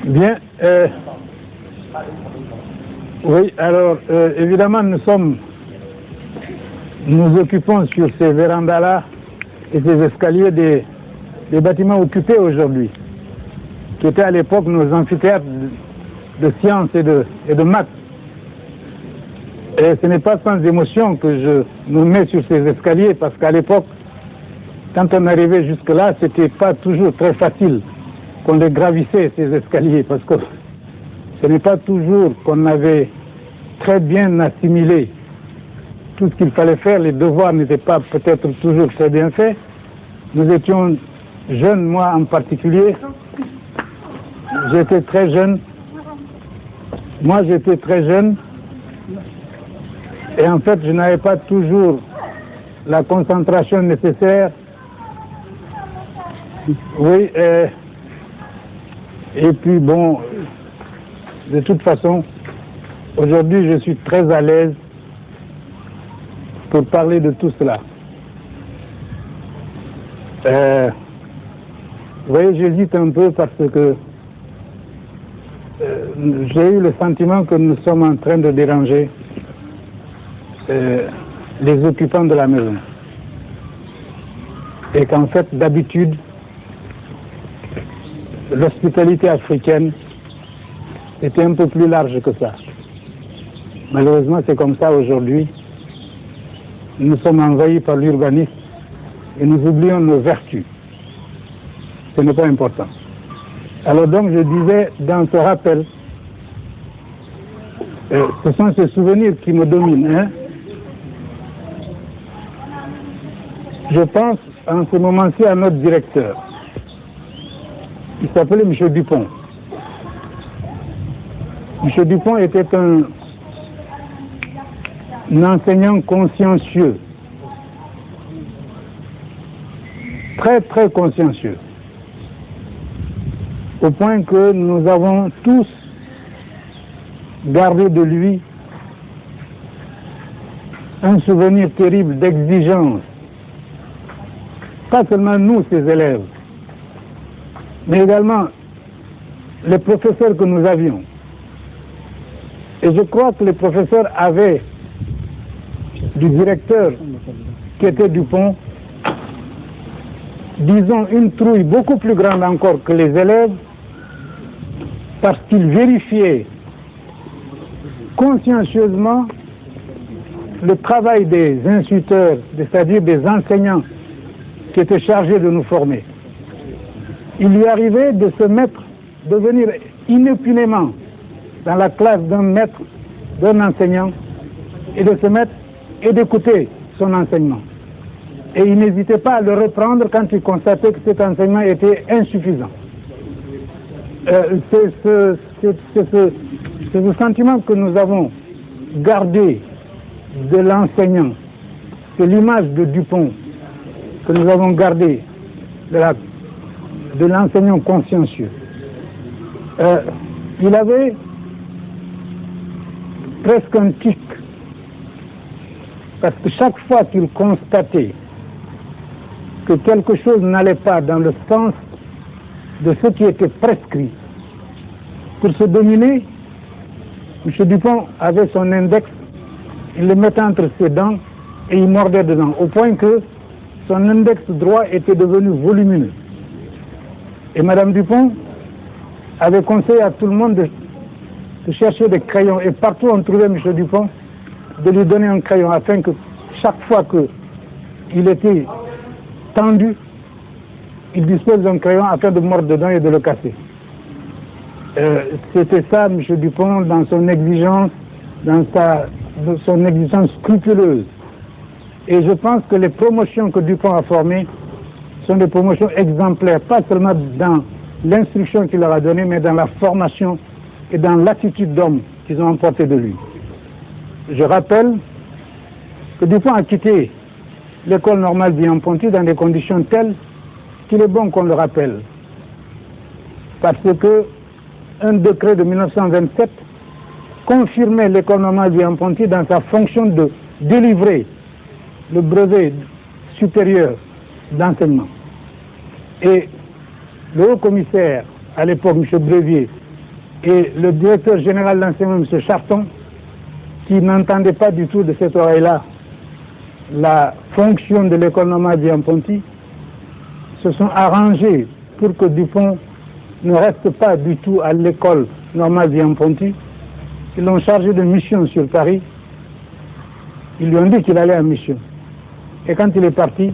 Bien. Oui, alors, évidemment, nous occupons sur ces vérandas-là et ces escaliers des bâtiments occupés aujourd'hui, qui étaient à l'époque nos amphithéâtres de sciences et de maths. Et ce n'est pas sans émotion que je me mets sur ces escaliers, parce qu'à l'époque, quand on arrivait jusque-là, c'était pas toujours très facile qu'on les gravissait, ces escaliers, parce que ce n'est pas toujours qu'on avait très bien assimilé tout ce qu'il fallait faire, les devoirs n'étaient pas peut-être toujours très bien faits. Nous étions jeunes, moi en particulier, j'étais très jeune, et en fait je n'avais pas toujours la concentration nécessaire. Oui, et puis bon, de toute façon, aujourd'hui je suis très à l'aise pour parler de tout cela. Vous voyez, j'hésite un peu parce que j'ai eu le sentiment que nous sommes en train de déranger les occupants de la maison. Et qu'en fait, d'habitude, l'hospitalité africaine était un peu plus large que ça. Malheureusement, c'est comme ça aujourd'hui. Nous sommes envahis par l'urbanisme et nous oublions nos vertus. Ce n'est pas important. Alors donc, je disais, dans ce rappel, ce sont ces souvenirs qui me dominent. Hein? Je pense en ce moment-ci à notre directeur. Il s'appelait M. Dupont. M. Dupont était un enseignant consciencieux, très très consciencieux, au point que nous avons tous gardé de lui un souvenir terrible d'exigence, pas seulement nous, ses élèves, mais également les professeurs que nous avions. Et je crois que les professeurs avaient du directeur qui était Dupont, disons une trouille beaucoup plus grande encore que les élèves, parce qu'il vérifiait consciencieusement le travail des instituteurs, c'est-à-dire des enseignants qui étaient chargés de nous former. Il lui arrivait de se mettre, de venir inopinément dans la classe d'un maître, d'un enseignant, et de se mettre et d'écouter son enseignement. Et il n'hésitait pas à le reprendre quand il constatait que cet enseignement était insuffisant. C'est ce sentiment que nous avons gardé de l'enseignant, c'est l'image de Dupont que nous avons gardé de l'enseignant consciencieux. Il avait presque un tic, parce que chaque fois qu'il constatait que quelque chose n'allait pas dans le sens de ce qui était prescrit, pour se dominer, M. Dupont avait son index, il le mettait entre ses dents et il mordait dedans, au point que son index droit était devenu volumineux. Et Mme Dupont avait conseillé à tout le monde de chercher des crayons, et partout on trouvait M. Dupont, de lui donner un crayon, afin que chaque fois qu'il était tendu, il dispose d'un crayon afin de mordre dedans et de le casser. C'était ça, M. Dupont, dans son exigence, son exigence scrupuleuse. Et je pense que les promotions que Dupont a formées sont des promotions exemplaires, pas seulement dans l'instruction qu'il leur a donnée, mais dans la formation et dans l'attitude d'homme qu'ils ont emporté de lui. Je rappelle que Dupont a quitté l'école normale Vian-Ponty dans des conditions telles qu'il est bon qu'on le rappelle. Parce que un décret de 1927 confirmait l'école normale Vian-Ponty dans sa fonction de délivrer le brevet supérieur d'enseignement. Et le haut commissaire, à l'époque, M. Brévier, et le directeur général d'enseignement, M. Charton, qui n'entendait pas du tout de cette oreille-là la fonction de l'école normale Vian-Ponty, se sont arrangés pour que Dupont ne reste pas du tout à l'école normale Vian-Ponty. Ils l'ont chargé de mission sur Paris. Ils lui ont dit qu'il allait en mission. Et quand il est parti,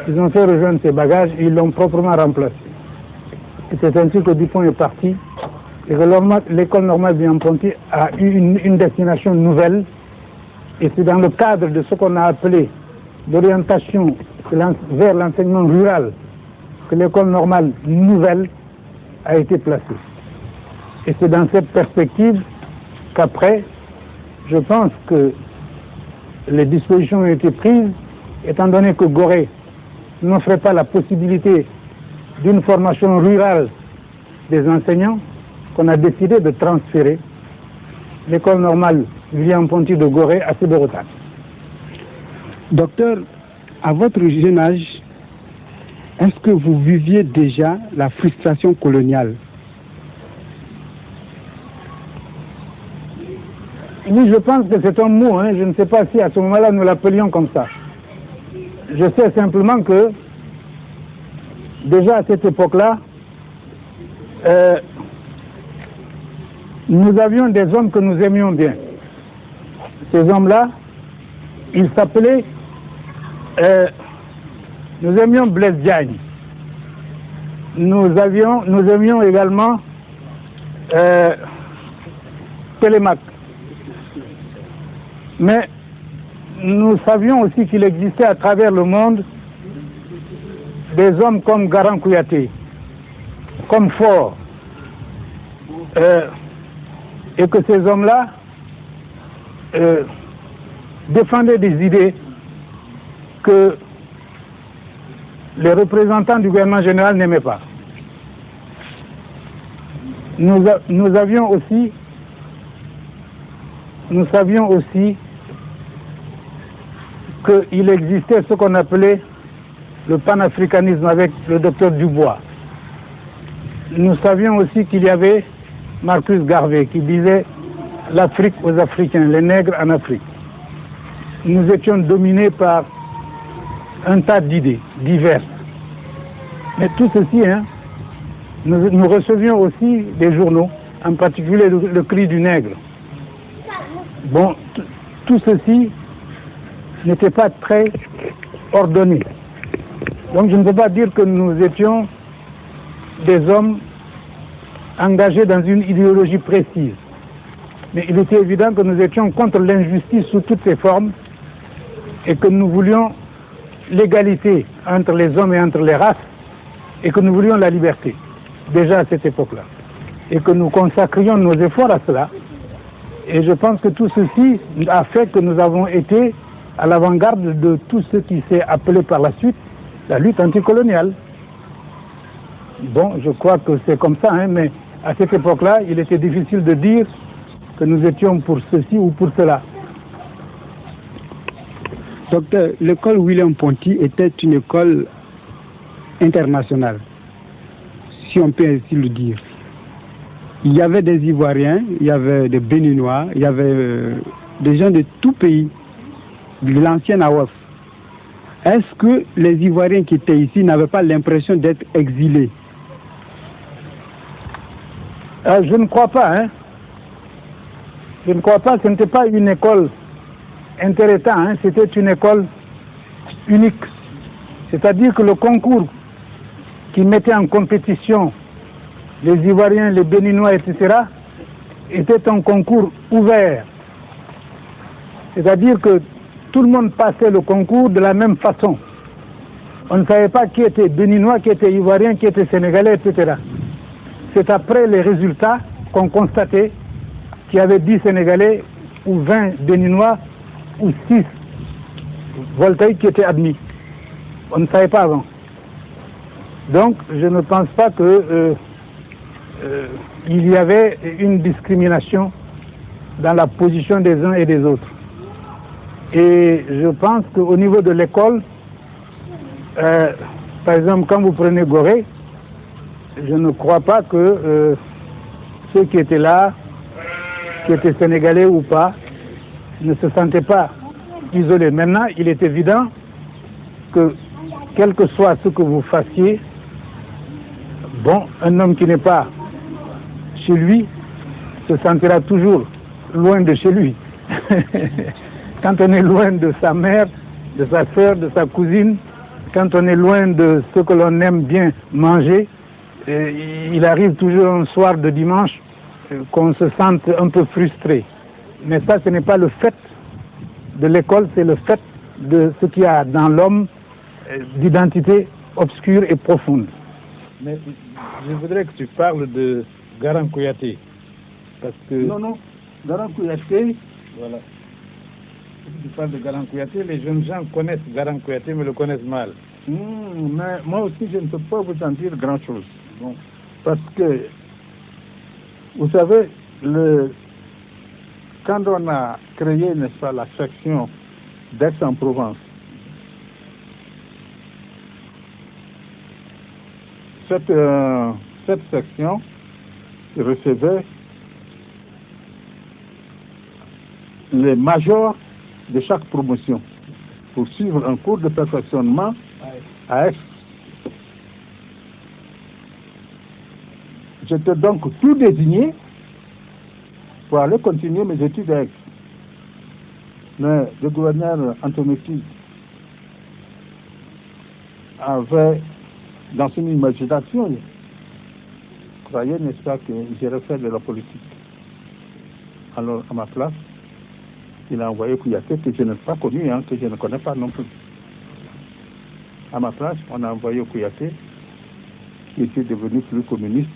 ils ont fait rejoindre ses bagages et ils l'ont proprement remplacé. Et c'est ainsi que Dupont est parti et que l'école normale Vian-Ponty a eu une destination nouvelle. Et c'est dans le cadre de ce qu'on a appelé l'orientation vers l'enseignement rural que l'école normale nouvelle a été placée. Et c'est dans cette perspective qu'après, je pense que les dispositions ont été prises, étant donné que Gorée n'offrait pas la possibilité d'une formation rurale des enseignants, qu'on a décidé de transférer l'école normale Vian-Ponty de Gorée à Sébérotane. Docteur, à votre jeune âge, est-ce que vous viviez déjà la frustration coloniale? Oui, je pense que c'est un mot, hein. Je ne sais pas si à ce moment-là nous l'appelions comme ça. Je sais simplement que, déjà à cette époque-là, nous avions des hommes que nous aimions bien. Ces hommes-là, ils s'appelaient, nous aimions Blaise Diagne. Nous aimions également Télémaque. Mais nous savions aussi qu'il existait à travers le monde des hommes comme Garan Kouyaté, comme Faure, et que ces hommes-là défendaient des idées que les représentants du gouvernement général n'aimaient pas. Nous savions aussi qu'il existait ce qu'on appelait le panafricanisme avec le docteur Dubois. Nous savions aussi qu'il y avait Marcus Garvey qui disait l'Afrique aux Africains, les nègres en Afrique. Nous étions dominés par un tas d'idées diverses. Mais tout ceci, hein, nous recevions aussi des journaux, en particulier le Cri du Nègre. Bon, tout ceci n'était pas très ordonné. Donc je ne peux pas dire que nous étions des hommes engagés dans une idéologie précise. Mais il était évident que nous étions contre l'injustice sous toutes ses formes et que nous voulions l'égalité entre les hommes et entre les races et que nous voulions la liberté, déjà à cette époque-là. Et que nous consacrions nos efforts à cela. Et je pense que tout ceci a fait que nous avons été à l'avant-garde de tout ce qui s'est appelé par la suite la lutte anticoloniale. Bon, je crois que c'est comme ça, hein, mais à cette époque-là, il était difficile de dire que nous étions pour ceci ou pour cela. Docteur, l'école William-Ponty était une école internationale, si on peut ainsi le dire. Il y avait des Ivoiriens, il y avait des Béninois, il y avait des gens de tout pays, de l'ancienne AOF. Est-ce que les Ivoiriens qui étaient ici n'avaient pas l'impression d'être exilés? Je ne crois pas, hein. Je ne crois pas, ce n'était pas une école inter-État, hein, c'était une école unique. C'est-à-dire que le concours qui mettait en compétition les Ivoiriens, les Béninois, etc., était un concours ouvert. C'est-à-dire que tout le monde passait le concours de la même façon. On ne savait pas qui était Béninois, qui était Ivoirien, qui était Sénégalais, etc. C'est après les résultats qu'on constatait qu'il y avait 10 Sénégalais ou 20 Béninois ou 6 voltaïques qui étaient admis. On ne savait pas avant. Donc, je ne pense pas que il y avait une discrimination dans la position des uns et des autres. Et je pense qu'au niveau de l'école, par exemple, quand vous prenez Gorée, je ne crois pas que ceux qui étaient là, qui étaient sénégalais ou pas, ne se sentaient pas isolés. Maintenant, il est évident que, quel que soit ce que vous fassiez, bon, un homme qui n'est pas chez lui se sentira toujours loin de chez lui. Quand on est loin de sa mère, de sa sœur, de sa cousine, quand on est loin de ce que l'on aime bien manger, il arrive toujours un soir de dimanche qu'on se sente un peu frustré. Mais ça, ce n'est pas le fait de l'école, c'est le fait de ce qu'il y a dans l'homme d'identité obscure et profonde. Mais je voudrais que tu parles de Garan Kouyaté. Parce que... Non, Garan Kouyaté, voilà. Si tu parles de Garan Kouyaté, les jeunes gens connaissent Garan Kouyaté, mais le connaissent mal. Mais moi aussi, je ne peux pas vous en dire grand-chose. Bon. Parce que, vous savez, quand on a créé, n'est-ce pas, la section d'Aix-en-Provence, cette section recevait les majors de chaque promotion pour suivre un cours de perfectionnement à Aix. J'étais donc tout désigné pour aller continuer mes études à Aix. Mais le gouverneur Antonetti avait, dans son imagination, croyait, n'est-ce pas, que j'irais faire de la politique. Alors, à ma place, il a envoyé Kouyaté, que je n'ai pas connu, que je ne connais pas non plus. À ma place, on a envoyé Kouyaté, qui était devenu plus communiste.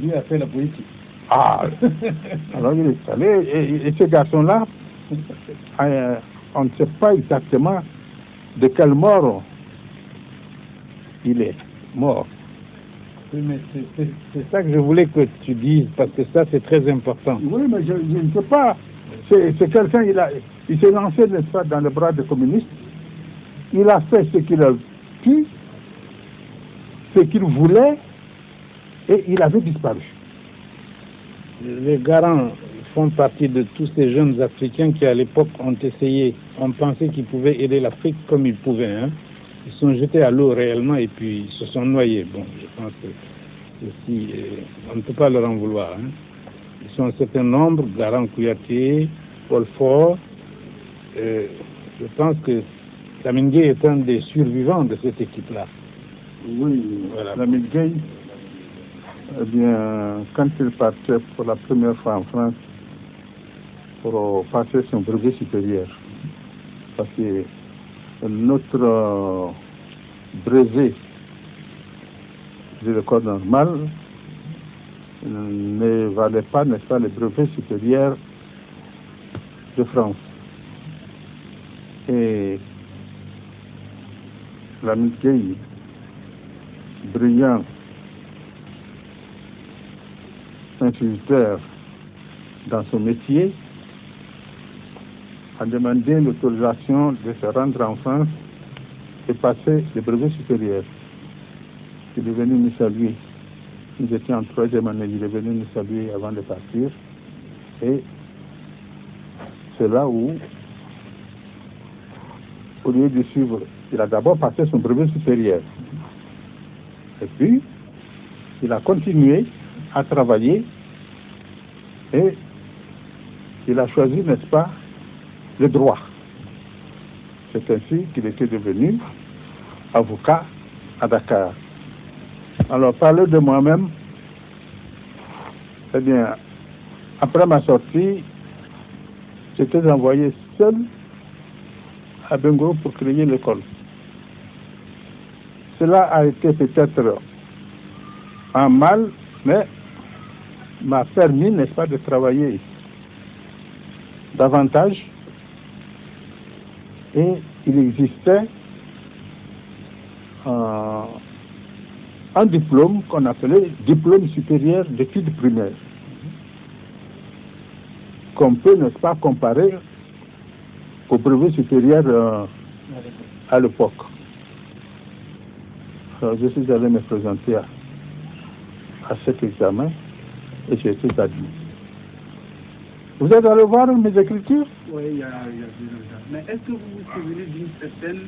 Lui a fait la politique. Ah alors il est allé, et ce garçon-là, on ne sait pas exactement de quelle mort il est mort. Oui, mais c'est ça que je voulais que tu dises, parce que ça c'est très important. Oui, mais je ne sais pas. C'est quelqu'un, il s'est lancé, n'est-ce pas, dans les bras des communistes. Il a fait ce qu'il a pu, ce qu'il voulait, et il avait disparu. Les Garans font partie de tous ces jeunes Africains qui, à l'époque, ont pensé qu'ils pouvaient aider l'Afrique comme ils pouvaient. Ils sont jetés à l'eau réellement et puis ils se sont noyés. Bon, je pense que ceci, on ne peut pas leur en vouloir. Ils sont un certain nombre, Garan Kouyaté, Paul Faure. Je pense que Lamine Gueye est un des survivants de cette équipe-là. Oui, voilà. Lamine Gueye, eh bien, quand il partait pour la première fois en France pour passer son brevet supérieur, parce que notre brevet de l'école normale ne valait pas, n'est-ce pas, le brevet supérieur de France. Et Lamine Gueye, brillant instituteur dans son métier, a demandé l'autorisation de se rendre en France et passer le brevet supérieur. Il est venu nous saluer. Nous étions en troisième année, il est venu nous saluer avant de partir. Et c'est là où, au lieu de suivre, il a d'abord passé son brevet supérieur. Et puis, il a continué à travailler et il a choisi, n'est-ce pas, le droit. C'est ainsi qu'il était devenu avocat à Dakar. Alors, parler de moi-même, eh bien, après ma sortie, j'étais envoyé seul à Bengo pour créer l'école. Cela a été peut-être un mal, mais m'a permis, n'est-ce pas, de travailler davantage. Et il existait un diplôme qu'on appelait diplôme supérieur d'études primaires, qu'on peut, n'est-ce pas, comparer au brevet supérieur à l'époque. Je suis allé me présenter à cet examen Et j'ai tout à dire. Vous êtes allé voir mes écritures? Oui, il y a 2 ans. Mais est-ce que vous vous souvenez d'une certaine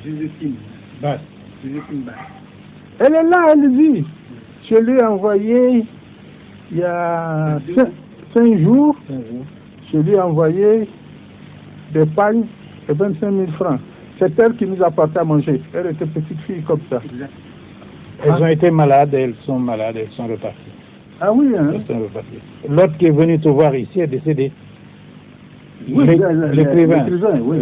Joséphine Basse. Joséphine Basse? Elle est là, elle vit. Je lui ai envoyé, il y a 5 jours, je lui ai envoyé des pagnes et 25 000 francs. C'est elle qui nous apportait à manger. Elle était petite fille comme ça. Elles ont été malades, elles sont malades, elles sont reparties. Ah oui, hein? Elles sont reparties. L'autre qui est venu te voir ici est décédé. Oui, L'écrivain. oui.